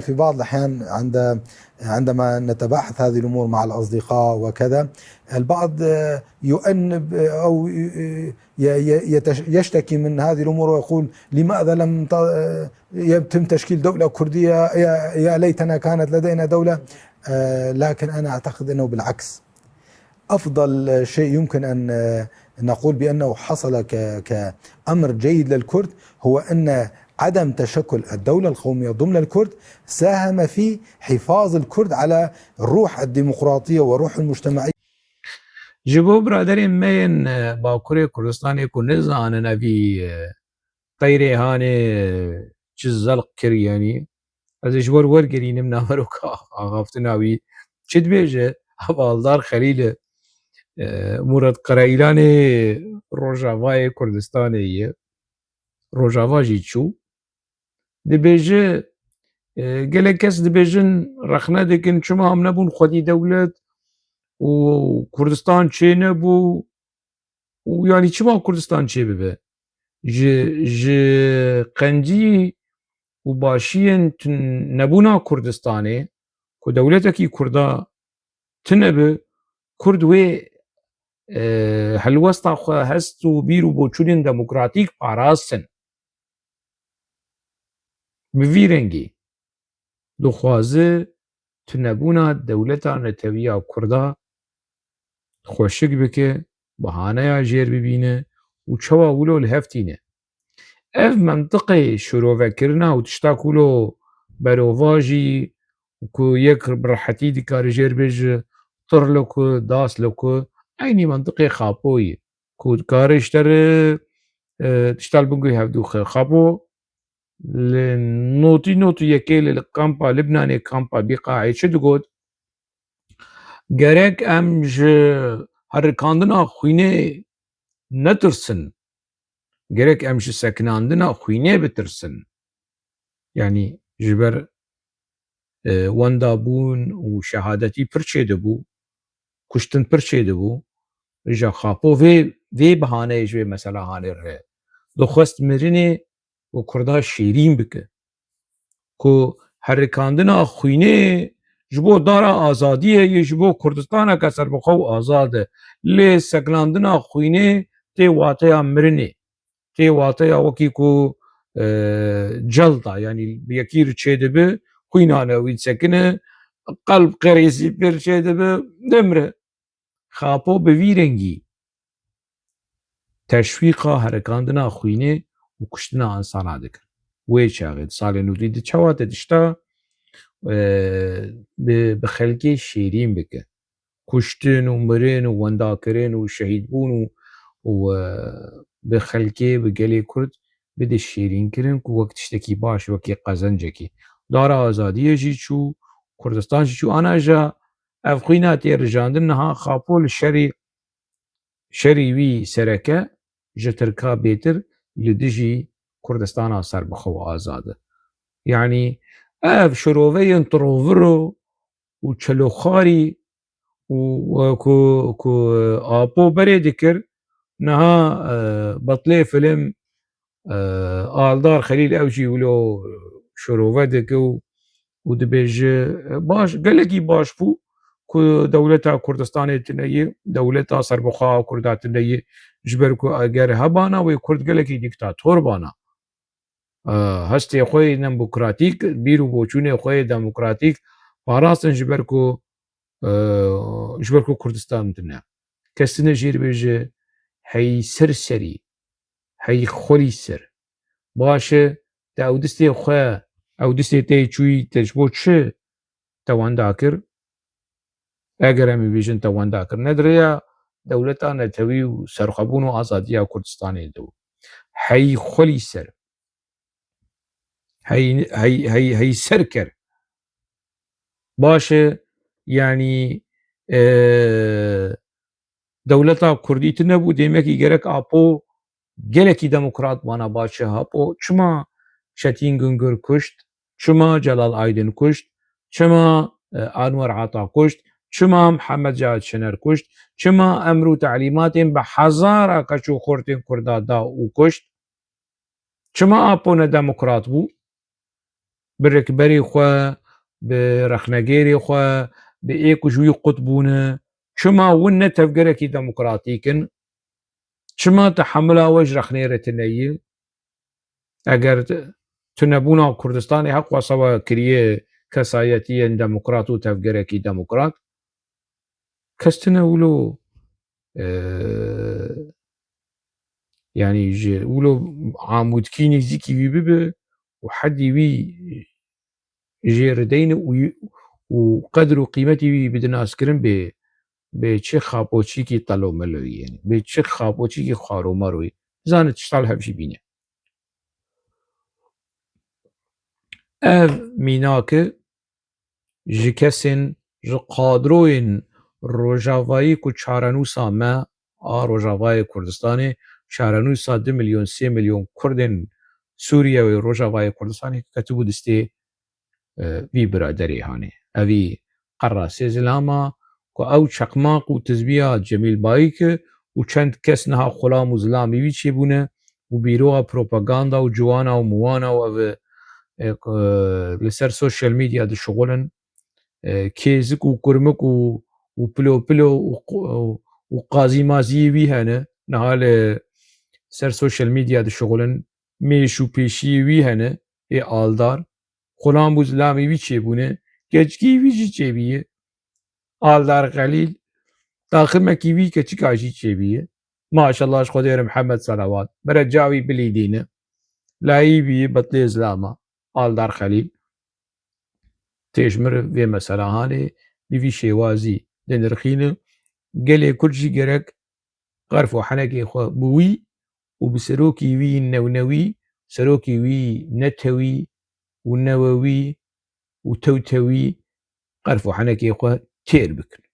في بعض الأحيان عندما نتباحث هذه الأمور مع الأصدقاء وكذا، البعض يؤنب أو يشتكي من هذه الأمور ويقول لماذا لم يتم تشكيل دولة كردية، يا ليتنا كانت لدينا دولة. لكن أنا أعتقد أنه بالعكس، أفضل شيء يمكن أن نقول بأنه حصل كأمر جيد للكرد هو أن عدم تشكل الدولة القومية ضمن الكرد ساهم في حفاظ الكرد على الروح الديمقراطية وروح المجتمعية. جبو برادرین مین باکوری کردستانی کو نزانن ابی طیری هانی چزلق کریانی از جور ورگرینم نامروکا آغافتناوی چد بیجه حوالدار خلیل مراد قرائیلانی روجاوای کردستانی روجاوا جیچو دبیجه گله کس دبیجن رخنه دکن چما هم نبون خودی دولت و کردستان چه نبو و یعنی چما کردستان چه ببه ج قنجی و باشین نبونا کردستانه که دولتکی کردا تنبه کرد و هلوستا خو هست و بیرو بوچونین دموکراتیک پاراستن بویرنگی دخوازه تنبونا دولتا نتویا کردا خوشک بکه بهانه جیر ببینه و چوا ولو الهفتینه اف منطقه شروع کرنا و تشتاکولو بروواجی کو یک برحتی دی کار جیر بیج طر لکو داس لکو اینی منطقه خاپوی کو کارش تر تشتال بنگوی هفدو خاپو نوتي يكيل الكامبا لبناني كامبا بقاعي شدقود gerek em ji herikandina xwînê netirsin, gerek em ji sekinandina xwînê bitirsin. Yani ji ber wenda bûn û şehadetî pir çêdibû, kuştin pir çêdibû, rêja xapo vê bihaneyê ji vê mesela hanê re dixwest mirinê û Kurda şêrîn bike ku herikandina xwînê ji bo dara azadiyê yê ji bo Kurdistaneke serbixwe û azad e. Lê sekinandina xwînê tê wateya mirinê, tê wateya wekî ku celda yanî yekî re çêdibe xwînan e wî sekine qelb qerêsî pir çêdibe dimire. Xapo bi vî rengî teşwîqa herikandina xwînê û kuştina insana dikir. Wê çaxê di salên nûdî di çawa te dişta bi xelkê şêrîn bike. Kuştin û mirin û wendakirin û şehîdbûn û bi xelkê bi gelê Kurd bide şêrînkirin ku wek tiştekî baş wekî qezencekî. Dara azadiyê jî çû, Kurdistan jî çû ana ja ev xwîna tê rijandin niha xapo li şerî wî sereke ji Tirka bêtir li dijî Kurdistana serbixwe û azad e. Yani ev şiroveyên tirovir û çeloxarî û ku apo berê dikir niha betlê film Aldar Xelîl ew jî wilo şirove dike û dibêje baş gelekî baş bû ku dewleta Kurdistanê tuneyê dewleta serbixwe Kurda tuneyê ji ber ku eger hebana wê Kurd gelekî dîktator bana. Hestê xwe demokratîk bîr û boçûnê xwe demokratîk parastin ji ber ku Kurdistan tune. Kes tune jî dibêje hey ser serî, hey xwelî ser. Baş e te ew distê xwe ew distê te çûyî te ji bo çi te wenda kir? Eger em ê bêjin te wenda kir nediriya dewleta netewî û serxwebûn û azadiya Kurdistanê de. Hey xwelî ser. Hey ser ker. Baş e yani dewleta Kurdî tune bû dêmekî gerek apo gelekî demokrat bana baş e apo çima Çetin Güngör kuşt, çima Celal Aydin kuşt, çima Anwar Ata kuşt, çima Mihemed Cavit Şener kuşt, çima emr û te'lîmatên bi hezara keç û xortên Kurda da û kuşt, çima apo ne demokrat bû? بركبري خوا برخنجيري خوا بإيكو جوي قطبونه شما ون تفقركي ديمقراطيكن شما تحملا وج رخنيرة النية اگر تنبونا كردستاني حق وصوا كريه كسايتيا ديمقراطو تفقركي ديمقراط كستنولو يعني ولو عامود كيني زيكي بيبه وحدي وي جيردين وقدر وقيمتي بدنا اسكرن بچه خاپوچی کی طلو ملوی یعنی بچه خاپوچی کی خارو مروی زانت تشتغل هبشي بینه اف میناک جکسن قادروین روجاوایی کو چارنوسا ما روجاوای کردستانی چارنوسا 2 مليون 3 مليون كردن سوريا و روجاوای کردستانی کتبو دسته وی برادری هانه اوی قراسی زلاما کو او چقماق و تزبیه جمیل بایک و چند کس نها خلام و زلامی وی چه بونه و بیروها پروپاگاندا و جوانا و موانا و او لسر سوشيال ميديا دي شغلن كيزك وكرمك وبلو بلو وقازي مازي وي هنا نهال سر سوشيال ميديا دي شغلن ميشو بيشي وي هنا اي آلدار خلام بوزلامي وي چه بونه گچکی وی چه بیه آلدار قلیل داخل مکی وی که چکاشی چه بیه ماشاءالله خدای محمد صلوات برجاوي بليدينه لاي بي بطلي زلاما آلدار خليل تيشمر في مسألة هاني بفي شيوازي لنرخينه قالي كل شي قرق غرفو حنكي خو بوي وبسروكي وي النونوي سروكي وي نتوي والنووي وتوتوي غرفو حنكي خو تير بكن